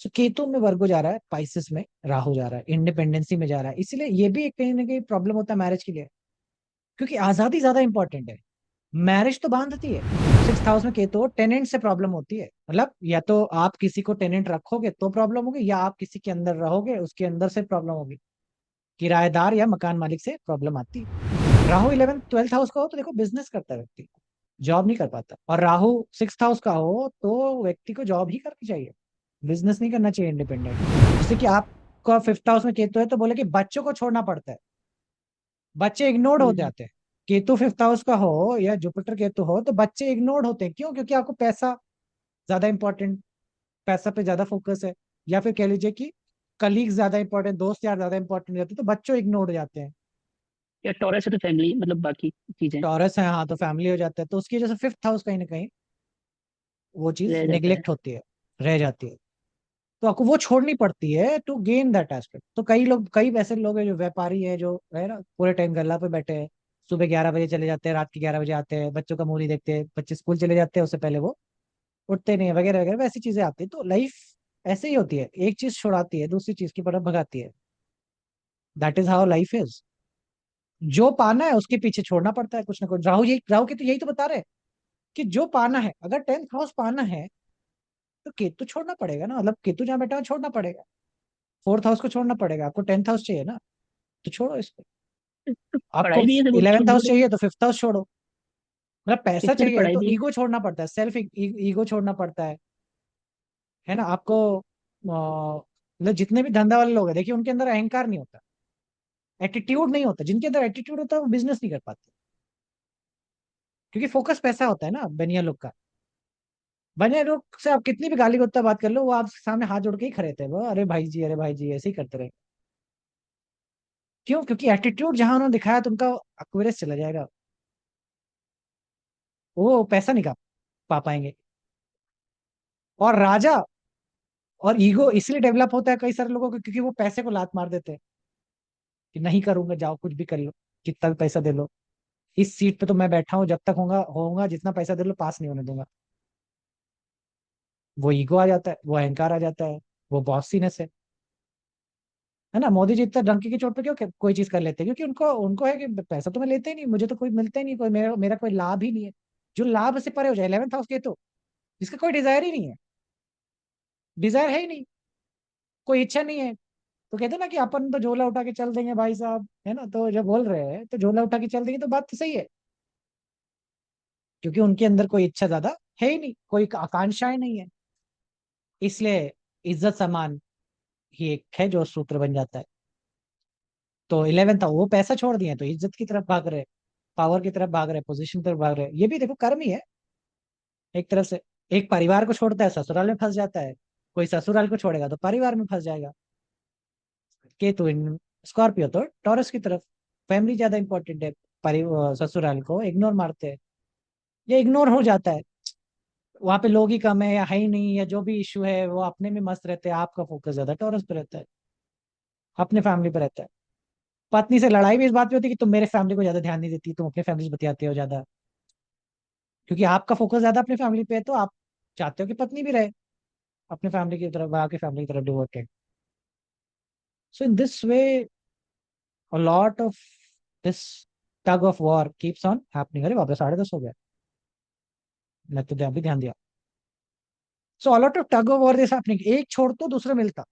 सो केतु में वर्गो जा रहा है, पाइसेस में राहु जा रहा है, इंडिपेंडेंसी में जा रहा है, इसीलिए ये भी एक कहीं ना कहीं प्रॉब्लम होता है मैरिज के लिए, क्योंकि आजादी ज्यादा इंपॉर्टेंट है। मैरिज तो बांधती है। 6th हाउस में केतु, टेनेंट से प्रॉब्लम होती है, मतलब या तो आप किसी को टेनेंट रखोगे तो प्रॉब्लम होगी, या आप किसी के अंदर रहोगे उसके अंदर से प्रॉब्लम होगी, किराएदार या मकान मालिक से प्रॉब्लम आती है। राहु 11th 12th हाउस का हो तो देखो बिजनेस करता है व्यक्ति, जॉब नहीं कर पाता, और राहु 6th हाउस का हो तो व्यक्ति को जॉब ही करनी चाहिए, बिजनेस नहीं करना चाहिए इंडिपेंडेंट। जैसे कि आपका 5th हाउस में केतु है तो बोले कि बच्चों को छोड़ना पड़ता है, बच्चे इग्नोर्ड हो हम्म। जाते हैं। केतु 5th हाउस का हो या जुपिटर केतु हो तो बच्चे इग्नोर्ड होते हैं, क्यों? क्योंकि आपको पैसा ज्यादा इंपॉर्टेंट, पैसा पे ज्यादा फोकस है, या फिर कह लीजिए कि कलीग ज्यादा इंपॉर्टेंट, दोस्त यार ज्यादा इंपॉर्टेंट रहते हैं, तो बच्चों इग्नोर्ड हो जाते हैं। या टॉरस है तो फैमिली, मतलब बाकी चीजें टॉरस है हाँ तो फैमिली हो जाता है, तो उसकी वजह से 5th हाउस कहीं ना कहीं वो चीज रह जाता है। निग्लेक्ट होती है, रह जाती है। तो आपको वो छोड़नी पड़ती है टू गेन दैट एस्पेक्ट। तो कई लोग, कई ऐसे लोग हैं जो व्यापारी है, जो है ना पूरे टाइम गल्ला पे बैठे हैं, सुबह 11 बजे चले जाते हैं, रात के 11 बजे आते हैं, बच्चों का मुंह नहीं देखते, बच्चे स्कूल चले जाते हैं उससे पहले वो उठते नहीं है, वगैरह वगैरह वैसी चीजें आती है। तो लाइफ ऐसे ही होती है, एक चीज छुड़ाती है दूसरी चीज की तरफ भगाती है। That is how life is. जो पाना है उसके पीछे छोड़ना पड़ता है कुछ ना कुछ। राहु की तो यही तो बता रहे हैं कि जो पाना है, अगर 10th हाउस पाना है तो केतु छोड़ना पड़ेगा ना, मतलब केतु जहाँ बैठा है छोड़ना पड़ेगा, 4th हाउस को छोड़ना पड़ेगा, आपको 10th हाउस चाहिए ना, तो छोड़ो इसको। तो आपको पढ़ाई भी ऐसे बहुत छोड़ 11th हाउस दूर है। चाहिए तो 5th हाउस छोड़ो। मतलब पैसा इसमें तो चाहिए पढ़ाई तो भी है। ईगो छोड़ना पड़ता है, सेल्फ ईगो छोड़ना पड़ता है ना आपको। मतलब जितने भी धंधा वाले लोग हैं देखिए उनके अंदर अहंकार नहीं होता, एटीट्यूड नहीं होता, जिनके अंदर एटीट्यूड होता है वो बिजनेस नहीं कर पाते, क्योंकि फोकस पैसा होता है ना बनिया लोग का। बनिया लोग से आप कितनी भी गाली गलौज बात कर लो, वो आप सामने हाथ जोड़ के ही खड़े थे, वो अरे भाई जी, अरे भाई जी, ऐसे ही करते रहे। क्यों? क्योंकि एटीट्यूड जहां उन्होंने दिखाया तो उनका अक्यूरेस चला जाएगा, वो पैसा नहीं पा पाएंगे। और राजा और ईगो इसलिए डेवलप होता है कई सारे लोगों को, क्योंकि वो पैसे को लात मार देते हैं कि नहीं करूंगा, जाओ कुछ भी कर लो, कितना भी पैसा दे लो, इस सीट पे तो मैं बैठा हूं, जब तक होगा होगा, जितना पैसा दे लो पास नहीं होने दूंगा। वो ईगो आ जाता है, वो अहंकार आ जाता है, वो बॉसीनेस है ना। मोदी जी इतना डंकी की चोट पे क्यों कोई चीज कर लेते हैं? क्योंकि उनको उनको है कि पैसा तो मैं लेते ही नहीं, मुझे तो कोई मिलता ही नहीं, कोई मेरा मेरा कोई लाभ ही नहीं है। जो लाभ से परे हो जाए, 11th हाउस के तो जिसका कोई डिजायर ही नहीं है, डिजायर है ही नहीं, कोई इच्छा नहीं है, तो कहते हैं ना कि अपन तो झोला उठा के चल देंगे भाई साहब, है ना, तो जब बोल रहे हैं तो झोला उठा के चल देंगे तो बात तो सही है, क्योंकि उनके अंदर कोई इच्छा ज्यादा है ही नहीं, कोई आकांक्षाएं नहीं है। इसलिए इज्जत सम्मान ही एक है जो सूत्र बन जाता है। तो 11th वो पैसा छोड़ दिए तो इज्जत की तरफ भाग रहे, पावर की तरफ भाग रहे, पोजीशन की तरफ भाग रहे, ये भी देखो कर्म ही है एक तरफ से। एक परिवार को छोड़ता है ससुराल में फंस जाता है, कोई ससुराल को छोड़ेगा तो परिवार में फंस जाएगा। केतु इन स्कॉर्पियो तो टॉरस की तरफ, फैमिली ज्यादा इंपॉर्टेंट है, ससुराल को इग्नोर मारते हैं, ये इग्नोर हो जाता है, वहां पे लोग ही कम है या है ही नहीं, या जो भी इशू है वो अपने में मस्त रहते हैं, आपका फोकस ज्यादा टॉरस पे रहता है, अपने फैमिली पे रहता है। पत्नी से लड़ाई भी इस बात पे होती है कि तुम मेरे फैमिली को ज्यादा ध्यान नहीं देती, तुम अपने फैमिली से बतियाते हो ज्यादा, क्योंकि आपका फोकस ज्यादा अपनी फैमिली पे है, तो आप चाहते हो कि पत्नी भी रहे अपनी फैमिली की तरफ, आपकी फैमिली की तरफ devoted. So in this way a lot of this tug of war keeps on happening। अरे बाप रे 10:30 हो गया, मैं तो अभी ध्यान दिया। सो a lot of tug of war is happening, एक छोड़ तो दूसरा मिलता,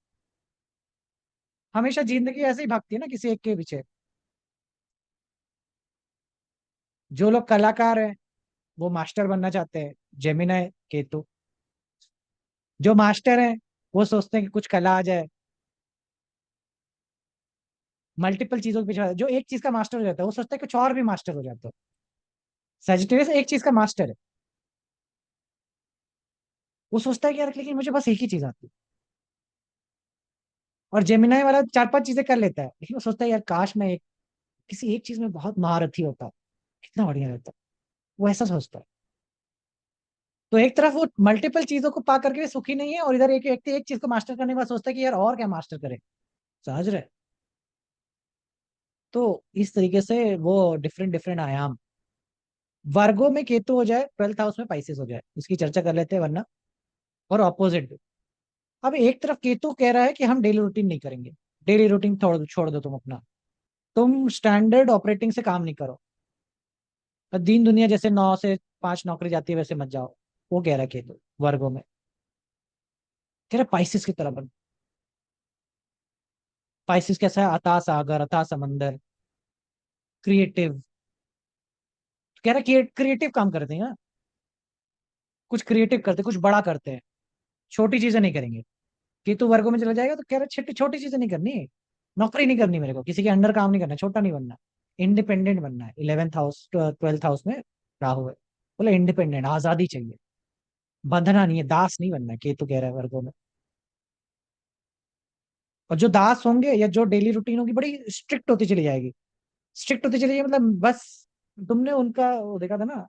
हमेशा जिंदगी ऐसे ही भागती है ना किसी एक के पीछे। जो लोग कलाकार हैं वो मास्टर बनना चाहते हैं, जेमिनाई केतु। जो मास्टर हैं वो सोचते हैं कि कुछ कला आ जाए, मल्टीपल चीजों के पीछे। जो एक चीज का मास्टर हो जाता है वो सोचता है कुछ और भी मास्टर हो जाता है। सजिटेरियस एक चीज का मास्टर है, वो सोचता है कि यार लेकिन मुझे बस एक ही चीज आती है। और जेमिनाई वाला 4-5 चीजें कर लेता है, लेकिन वो सोचता है यार काश मैं किसी एक चीज में बहुत महारथी होता, कितना बढ़िया रहता, वो ऐसा सोचता है। तो एक तरफ वो मल्टीपल चीजों को पा करके भी सुखी नहीं है, और इधर एक व्यक्ति एक चीज को मास्टर करने के बाद सोचता है कि यार और क्या मास्टर करे, समझ रहे? तो इस तरीके से वो डिफरेंट डिफरेंट आयाम। वर्गो में केतु हो जाए, 12th हाउस में पाइसेस हो जाए, इसकी चर्चा कर लेते हैं वरना। और ऑपोजिट भी, अब एक तरफ केतु कह रहा है कि हम डेली रूटीन नहीं करेंगे, डेली रूटीन छोड़ छोड़ दो तुम अपना, तुम स्टैंडर्ड ऑपरेटिंग से काम नहीं करो, और दीन दुनिया जैसे 9 से 5 नौकरी जाती है वैसे मत जाओ। वो कह रहा है केतु वर्गों में, कह रहा पाइसिस की तरह बनो। पाइसिस कैसा है, अथाह सागर अथाह समंदर, क्रिएटिव। कह रहा क्रिएटिव काम करते हैं ना, कुछ क्रिएटिव करते हैं, कुछ बड़ा करते हैं, छोटी चीजें नहीं करेंगे। केतु वर्गों में चला जाएगा तो कह रहा छोटी छोटी चीजें नहीं करनी, नौकरी नहीं करनी, मेरे को किसी के अंडर काम नहीं करना, छोटा नहीं बनना, इंडिपेंडेंट बनना है। 11th हाउस 12th हाउस में राहु है, बोले इंडिपेंडेंट, आजादी चाहिए, बंधना नहीं है, दास नहीं बनना है, केतु कह रहा है वर्गों में। और जो दास होंगे या जो डेली रूटीन होगी बड़ी स्ट्रिक्ट होती चली जाएगी, स्ट्रिक्ट होती चली जाएगी, मतलब बस। तुमने उनका वो देखा था ना,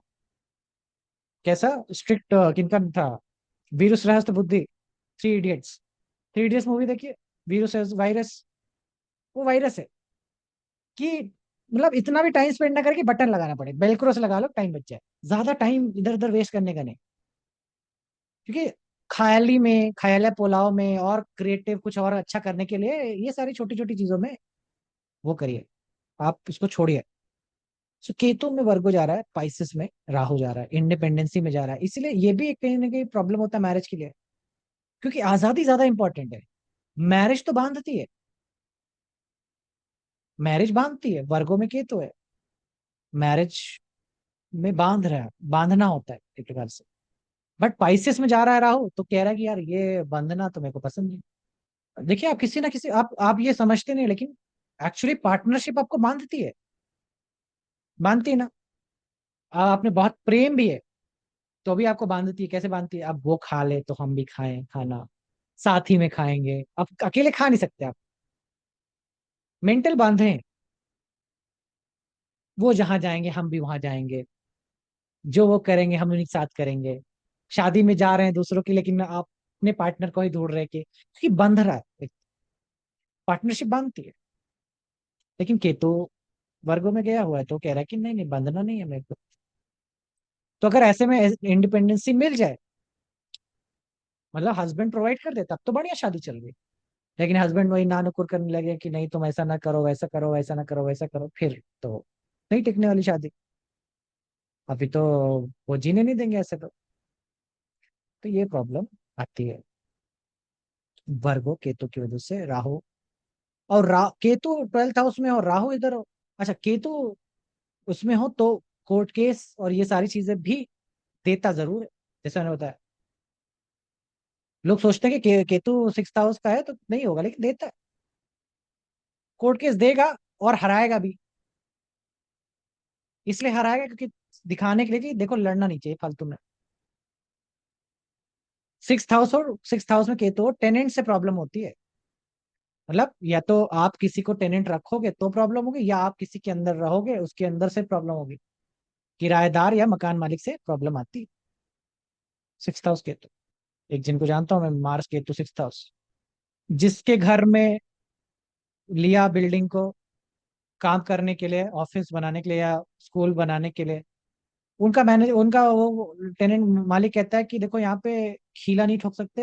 कैसा स्ट्रिक्ट किनका था, वीर सहस्त्र बुद्धि, 3 इडियट्स, 3 इडियट्स मूवी देखिए। वायरस, वो वायरस है कि मतलब इतना भी टाइम स्पेंड ना करके बटन लगाना पड़े, बेलक्रो से लगा लो टाइम बच जाए, ज्यादा टाइम इधर उधर वेस्ट करने का नहीं। क्योंकि ख्याली में, ख्याल पुलाव में और क्रिएटिव कुछ और अच्छा करने के लिए ये सारी छोटी छोटी चीजों में वो करिए, आप इसको छोड़िए। सो केतु में वर्गो जा रहा है, पाइसिस में राहु जा रहा है, इंडिपेंडेंसी में जा रहा है, इसलिए ये भी एक कहीं ना कहीं प्रॉब्लम होता है मैरिज के लिए, क्योंकि आजादी ज्यादा इंपॉर्टेंट है। मैरिज तो बांधती है, मैरिज बांधती है, वर्गों में केतु है, मैरिज में बांध रहा है, बांधना होता है एक प्रकार से। बट पाइसेस में जा रहा है राहु, तो कह रहा है कि यार ये बंधना तो मेरे को पसंद नहीं। देखिए आप किसी ना किसी, आप ये समझते नहीं, लेकिन एक्चुअली पार्टनरशिप आपको बांधती है, बांधती है ना। आपने बहुत प्रेम भी है तो भी आपको बांधती है, कैसे बांधती है, अब वो खा ले तो हम भी खाएं खाना, साथ ही में खाएंगे, अब अकेले खा नहीं सकते आप, मेंटल बांधे हैं। वो जहां जाएंगे हम भी वहां जाएंगे, जो वो करेंगे हम उन्हीं के साथ करेंगे। शादी में जा रहे हैं दूसरों की, लेकिन आप अपने पार्टनर को ही ढूंढ रहे कि क्योंकि बंध रहा है, पार्टनरशिप बांधती है। लेकिन केतु वर्गों में गया हुआ है तो कह रहा है कि नहीं नहीं, बंधना नहीं है मेरे को। तो अगर ऐसे में इंडिपेंडेंसी मिल जाए, मतलब हस्बैंड प्रोवाइड कर दे, तब तो बढ़िया शादी चल गई। लेकिन हस्बैंड वही ना नुकुर करने लगे कि नहीं तुम ऐसा ना करो, वैसा करो, वैसा ना करो, वैसा करो, फिर तो नहीं टिकने वाली शादी। अभी तो वो जीने नहीं देंगे ऐसे तो ये प्रॉब्लम आती है वर्गो केतु की वजह से। राहु और केतु 12th हाउस में और राहु इधर हो। अच्छा केतु उसमें हो तो कोर्ट केस और ये सारी चीजें भी देता जरूर है, जैसा मैंने बताया। लोग सोचते हैं कि केतु 6th हाउस का है तो नहीं होगा, लेकिन देता है, कोर्ट केस देगा और हराएगा भी। इसलिए हराएगा क्योंकि दिखाने के लिए कि देखो लड़ना नहीं चाहिए फालतू में। 6th हाउस और 6th हाउस में केतु टेनेंट से प्रॉब्लम होती है, मतलब या तो आप किसी को टेनेंट रखोगे तो प्रॉब्लम होगी, या आप किसी के अंदर रहोगे उसके अंदर से प्रॉब्लम होगी, किराएदार या मकान मालिक से प्रॉब्लम आती है। 6th हाउस केतु, एक जिनको जानता हूं मैं, मार्स केतु 6th हाउस, जिसके घर में लिया बिल्डिंग को काम करने के लिए, ऑफिस बनाने के लिए या स्कूल बनाने के लिए, उनका वो टेनेंट मालिक कहता है कि देखो यहाँ पे खीला नहीं ठोक सकते,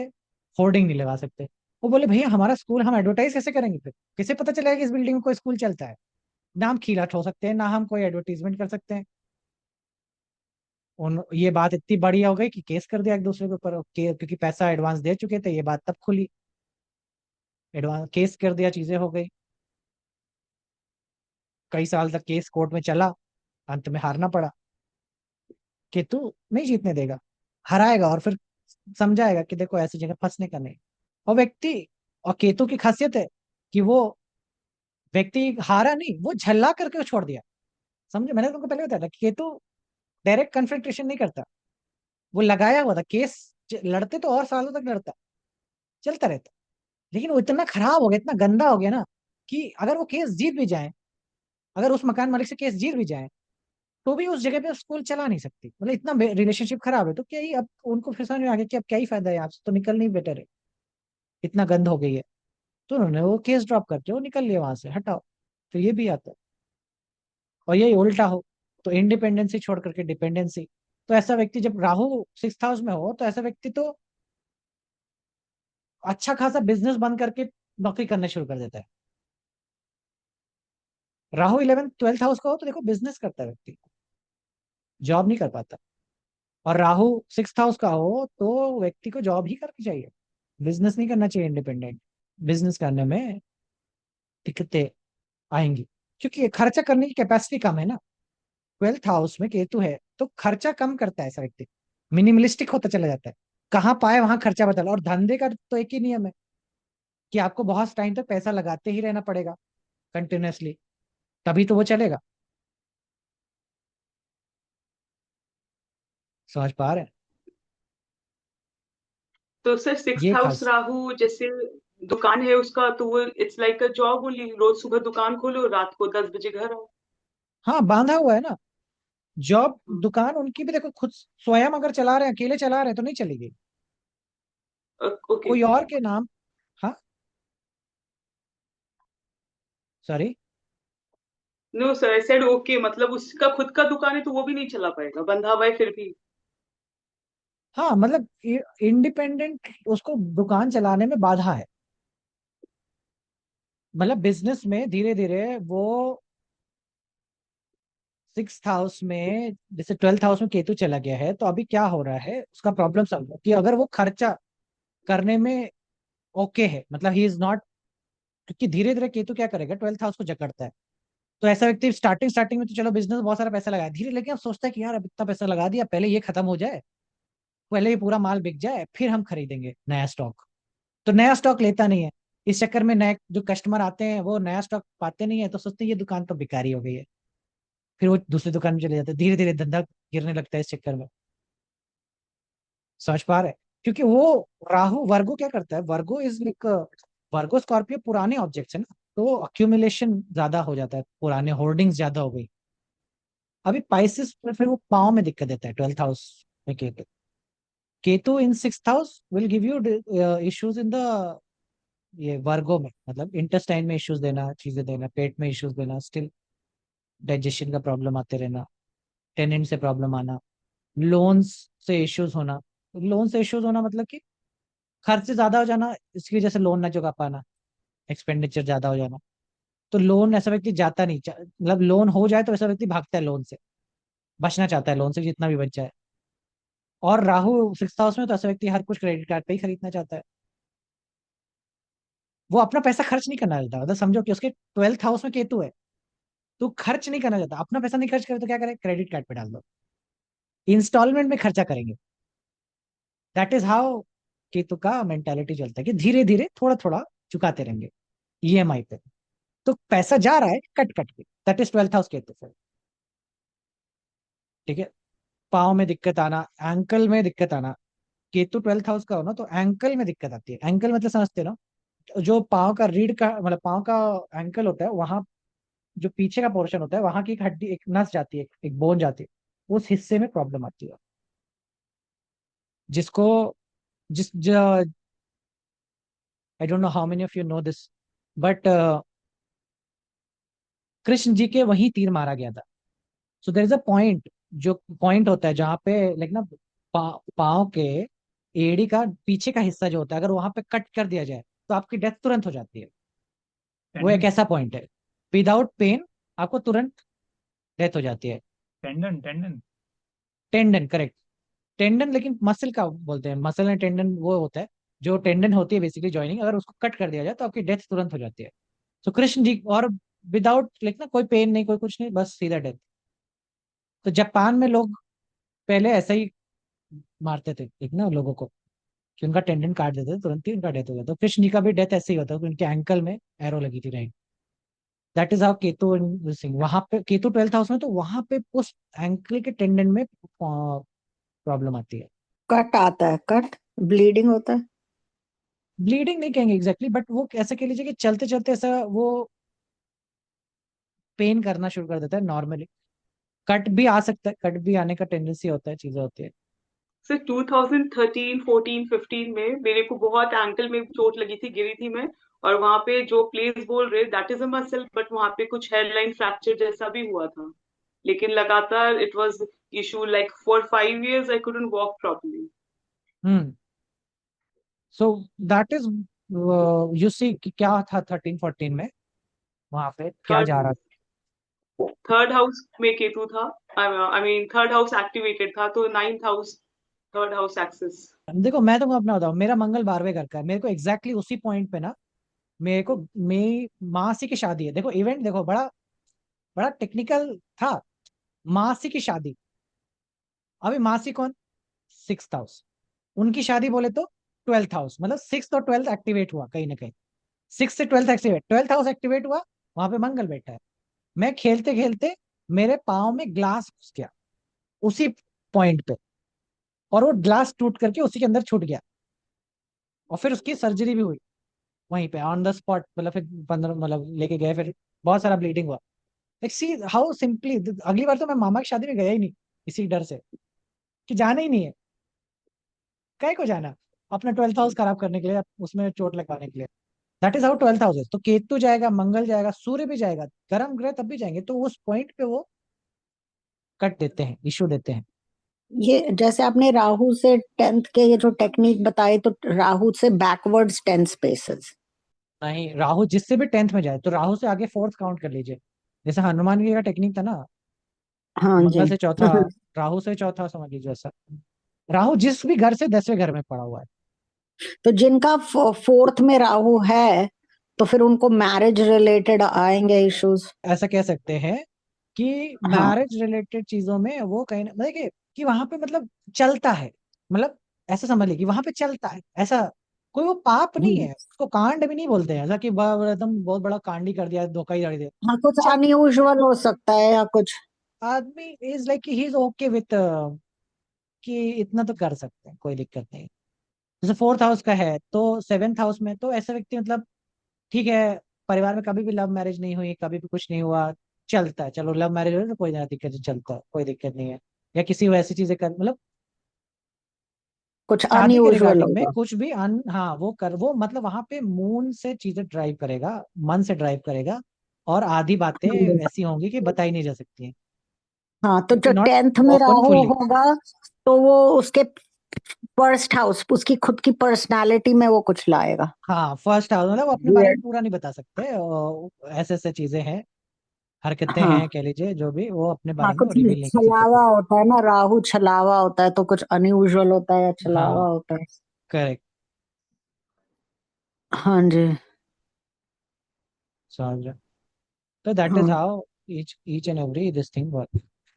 होर्डिंग नहीं लगा सकते। वो बोले भैया हमारा स्कूल हम एडवर्टाइज कैसे करेंगे, फिर कैसे पता चलेगा कि इस बिल्डिंग में कोई स्कूल चलता है। ना हम खीला ठोक सकते हैं, ना हम कोई एडवर्टीजमेंट कर सकते हैं। ये बात इतनी बड़ी हो गई कि केस कर दिया एक दूसरे के ऊपर, क्योंकि पैसा एडवांस दे चुके थे, ये बात तब खुली, एडवांस केस कर दिया, चीजें हो गई। कई साल तक केस कोर्ट में चला, अंत में हारना पड़ा। केतु नहीं जीतने देगा, हराएगा और फिर समझाएगा कि देखो ऐसी जगह फंसने का नहीं। और व्यक्ति, और केतु की खासियत है कि वो व्यक्ति हारा नहीं, वो झल्ला करके वो छोड़ दिया। समझे, मैंने तुमको पहले बताया था कि केतु डायरेक्ट कन्फ्रंटेशन नहीं करता, वो लगाया हुआ था केस, लड़ते तो और सालों तक लड़ता, चलता रहता। लेकिन वो इतना खराब हो गया, इतना गंदा हो गया ना, कि अगर वो केस जीत भी जाए, अगर उस मकान मालिक से केस जीत भी जाए, तो भी उस जगह पे स्कूल चला नहीं सकती, मतलब इतना रिलेशनशिप खराब है। तो क्या ही अब उनको फिर समझ में आ गया कि अब क्या ही फायदा है, आपसे तो निकलना ही बेटर है, इतना गंद हो गई है। तो उन्होंने वो केस ड्रॉप करके वो निकल लिया वहां से, हटाओ। तो ये भी आता है। और यही उल्टा हो तो इंडिपेंडेंसी छोड़ करके डिपेंडेंसी। तो ऐसा व्यक्ति जब राहु 6th हाउस में हो, तो ऐसा व्यक्ति तो अच्छा खासा बिजनेस बंद करके नौकरी करना शुरू कर देता है। राहु 11th 12th हाउस का हो तो देखो बिजनेस करता है व्यक्ति, जॉब नहीं कर पाता। और राहु 6th हाउस का हो तो व्यक्ति को जॉब ही करनी चाहिए, बिजनेस नहीं करना चाहिए इंडिपेंडेंट। बिजनेस करने में दिक्कतें आएंगी, क्योंकि खर्चा करने की कैपेसिटी कम है ना। 12th हाउस में केतु है तो खर्चा कम करता है ऐसा व्यक्ति, मिनिमलिस्टिक होता चला जाता है, कहाँ पाए वहां खर्चा बदल। और धंधे का तो एक ही नियम है कि आपको बहुत टाइम तक पैसा लगाते ही रहना पड़ेगा कंटिन्यूअसली, तभी तो वो चलेगा। समझ पा रहे हैं? तो सर सिक्स ये हाउस खास। राहु जैसे दुकान है उसका, तो वो it's like a job only, रोज सुबह दुकान खोलो रात को 10 बजे घर आओ। हाँ बांधा हुआ है ना। जॉब दुकान उनकी भी देखो खुद स्वयं अगर चला रहे हैं, अकेले चला रहे हैं तो नहीं चलेगी, ओके। कोई और के नाम। हाँ, sorry. No sir, I said okay, मतलब उसका खुद का दुकान है तो वो भी नहीं चला पाएगा, बंधा हुआ है फिर भी। हाँ मतलब इंडिपेंडेंट उसको दुकान चलाने में बाधा है। मतलब बिजनेस में धीरे धीरे वो 6th हाउस में, जैसे 12th हाउस में केतु चला गया है तो अभी क्या हो रहा है उसका प्रॉब्लम समझो कि अगर वो खर्चा करने में ओके है, मतलब ही इज नॉट, क्योंकि धीरे धीरे केतु क्या करेगा 12th हाउस को जकड़ता है। तो ऐसा व्यक्ति स्टार्टिंग स्टार्टिंग में तो चलो बिजनेस बहुत सारा पैसा लगाया, धीरे लेकिन अब सोचता है कि यार अब इतना पैसा लगा दिया, पहले ये खत्म हो जाए, पहले ये पूरा माल बिक जाए, फिर हम खरीदेंगे नया स्टॉक। तो नया स्टॉक लेता नहीं है। इस चक्कर में नए जो कस्टमर आते हैं वो नया स्टॉक पाते नहीं है, तो सोचते हैं ये दुकान तो बेकारी हो गई है, फिर वो दूसरी दुकान में चले जाते हैं, धीरे धीरे धंधा गिरने लगता है इस चक्कर में। समझ पा रहे हैं? क्योंकि वो राहु वर्गो क्या करता है, वर्गो इज लाइक, वर्गो स्कॉर्पियो पुराने ऑब्जेक्ट्स है ना, तो अक्यूमुलेशन ज्यादा हो जाता है, पुराने होर्डिंग्स ज्यादा हो गई। अभी पाइसेस में फिर वो पाँव में दिक्कत देता है 12th हाउस में केतु। केतु इन 6th house will give you issues in the, ये वर्गो में मतलब इंटेस्टाइन में इश्यूज देना, चीजें देना, पेट में इश्यूज देना, स्टिल डाइजेशन का प्रॉब्लम आते रहना, टेनेंट से प्रॉब्लम आना, लोन्स से इश्यूज होना। लोन से इश्यूज होना मतलब कि खर्चे ज्यादा हो जाना, इसकी वजह से लोन ना चुका पाना, एक्सपेंडिचर ज्यादा हो जाना। तो लोन ऐसा व्यक्ति जाता नहीं मतलब लोन हो जाए तो ऐसा व्यक्ति भागता है लोन से, बचना चाहता है लोन से जितना भी बच जाए। और राहु 6th हाउस में तो ऐसा व्यक्ति हर कुछ क्रेडिट कार्ड पे ही खरीदना चाहता है। वो अपना पैसा खर्च नहीं करना चाहता, मतलब समझो कि उसके 12th हाउस में केतु है तो खर्च नहीं करना चाहता, अपना पैसा नहीं खर्च करे तो क्या करे, क्रेडिट कार्ड पे डाल दो, इंस्टॉलमेंट में खर्चा करेंगे। दैट इज हाउ केतु का मेंटालिटी चलता है कि धीरे धीरे थोड़ा थोड़ा चुकाते रहेंगे ईएमआई पे। तो पैसा जा रहा है कट कट के, that is 12th house Ketu फिर। ठीक है। पाँव में दिक्कत आना, एंकल में दिक्कत आना, केतु 12th हाउस का हो ना तो एंकल में दिक्कत आती है। एंकल मतलब समझते हो ना, जो पाँव का रीढ़ का मतलब पाँव का एंकल होता है वहां, जो पीछे का पोर्शन होता है वहां की एक हड्डी, एक नस जाती है, एक बोन जाती है, उस हिस्से में प्रॉब्लम आती है। जिसको जिस I don't know how many of you know this, but Krishna ji के वही तीर मारा गया था। So there is a point, जो पॉइंट होता है जहाँ पे लाइक ना पाँव के एड़ी का पीछे का हिस्सा जो होता है, अगर वहां पे कट कर दिया जाए तो आपकी डेथ तुरंत हो जाती है। वो एक टेंडन ऐसा पॉइंट है, विदाउट पेन आपको तुरंत डेथ हो जाती है। Tendon tendon tendon, correct. Tendon लेकिन मसल का बोलते हैं, मसल एंड टेंडन वो होता है, जो टेंडन होती है बेसिकली जॉइनिंग, अगर उसको कट कर दिया जाए तो आपकी डेथ तुरंत हो जाती है। तो कृष्ण जी और विदाउट लाइक ना कोई पेन नहीं, कोई कुछ नहीं, बस सीधा डेथ। तो जापान में लोग पहले ऐसा ही मारते थे एक ना लोगों को, कि उनका टेंडन काट देते थे तुरंत ही उनका डेथ हो गया। तो कृष्ण जी का भी डेथ ऐसे ही होता है कि उनके एंकल में एरो लगी थी, right. That is how Ketu Singh वहां पे, केतु 12th हाउस में तो वहां पे उस एंकल के टेंडन में प्रॉब्लम आती है। कट आता है, कट ब्लीडिंग होता है। ब्लीडिंग नहीं कहेंगे एग्जैक्टली, बट वो ऐसे कह लीजिए कि चलते चलते ऐसा वो पेन करना शुरू कर देता है नॉर्मली। कट भी आ सकता है, कट भी आने का टेंडेंसी होता है, चीजें होती है। सर 2013 14 15 में मेरे को बहुत एंकल में चोट लगी थी, गिरी थी मैं। और वहां पे जो प्लेस बोल रहे that is a muscle, but वहां पे कुछ हेडलाइन फ्रैक्चर जैसा भी हुआ था। लेकिन लगातार it was issue like for 5 years I couldn't walk properly. Hmm. So that is, you see क्या था 13-14 में वहां पे क्या थर्ड जा रहा था। थर्ड हाउस में केतु था। I mean third house activated था, तो ninth house, third house access. देखो मैं तुमको अपना बताऊं, मेरा मंगल 12वें घर का है, मेरे को एग्जैक्टली exactly उसी पॉइंट पे ना, मेरे को मेरी मासी की शादी है। देखो इवेंट देखो, बड़ा बड़ा टेक्निकल था। मासी की शादी, अभी मासी कौन, 6th हाउस, उनकी शादी बोले तो 12th हाउस, मतलब 6th और 12th एक्टिवेट हुआ कहीं ना कहीं। 6th से 12th activate, 12th house activate हुआ, वहां पे मंगल बैठा है। मैं खेलते खेलते मेरे पाँव में ग्लास घुस गया उसी पॉइंट पे, और वो ग्लास टूट करके उसी के अंदर छूट गया, और फिर उसकी सर्जरी भी हुई वहीं पे ऑन द स्पॉट। मतलब फिर 15, मतलब लेके गए, फिर बहुत सारा ब्लीडिंग हुआ। लाइक सी हाउ सिंपली, अगली बार तो मैं मामा की शादी में गया ही नहीं, इसी डर से कि जाना ही नहीं है। काय को जाना अपना 12th हाउस खराब करने के लिए, उसमें चोट लगवाने के लिए। That is how 12th house है। तो केतु जाएगा, मंगल जाएगा, सूर्य भी जाएगा, गर्म ग्रह तब भी जाएंगे, तो उस पॉइंट पे वो कट देते हैं, इशू देते हैं। ये जैसे आपने राहु से 10th के ये जो टेक्निक बताई, तो राहु से बैकवर्ड्स 10 स्पेसेस। नहीं, राहु जिससे भी 10th में जाए, तो राहु से आगे 4th काउंट कर लीजिए। जैसे हनुमान जी का टेक्निक था ना, हाँ मंगल जी। से चौथा, राहु से चौथा, समझ लीजिए ऐसा। राहु जिस भी घर से 10वें घर में पड़ा हुआ है। तो जिनका 4th में राहु है, तो फिर उनको मैरिज रिलेटेड आएंगे इश्यूज। ऐसा कह सकते हैं कि हाँ। मैरिज रिलेटेड चीजों में वो कहीं मतलब कि वहां पे मतलब चलता है, मतलब ऐसा समझ लीजिए कि वहां पे चलता है ऐसा। कोई वो पाप नहीं हम्म। है, उसको कांड भी नहीं बोलते हैं, ऐसा कि एकदम बहुत बड़ा कांड ही कर दिया, धोखा ही डाल दिया। हाँ, कुछ चल, अनयूजुअल हो सकता है या कुछ। आदमी is like he is okay with, कि इतना तो कर सकते हैं, कोई दिक्कत नहीं। जैसे 4th हाउस का है, तो 7th हाउस में तो ऐसा व्यक्ति मतलब ठीक है, परिवार में कभी भी लव मैरिज नहीं हुई, कभी भी कुछ नहीं हुआ, चलता है, चलो लव मैरिज हो तो कोई ना दिक्कत नहीं, चलता है, कोई दिक्कत नहीं है। या किसी वैसी चीजें कर, मतलब कुछ शादी के अनयूजुअल रिगार्डिंग में होगा। कुछ भी हाँ वो कर, वो मतलब वहां पे मून से चीजें ड्राइव करेगा, मन से ड्राइव करेगा, और आधी बातें ऐसी होंगी कि बताई नहीं जा सकती हैं, हाँ, तो जो नॉट 10th में ओपन राहु फुल्ली। होगा, तो वो उसके फर्स्ट हाउस, उसकी खुद की पर्सनालिटी में वो कुछ लाएगा। हाँ, फर्स्ट हाउस मतलब वो अपने बारे में Weird। पूरा नहीं बता सकते, ऐसे ऐसे चीजें हैं, हरकतें हाँ। हैं कह लीजिए, जो भी वो अपने हाँ, बारे में कुछ रिवील नहीं कर सकते छलावा खुद। होता है ना, राहु छलावा होता है, तो कुछ अनयूजुअल होता है या छलावा हाँ, होता है। करेक्ट। हाँ जी। समझ रहे? So that is हाँ। how each and every this thing works.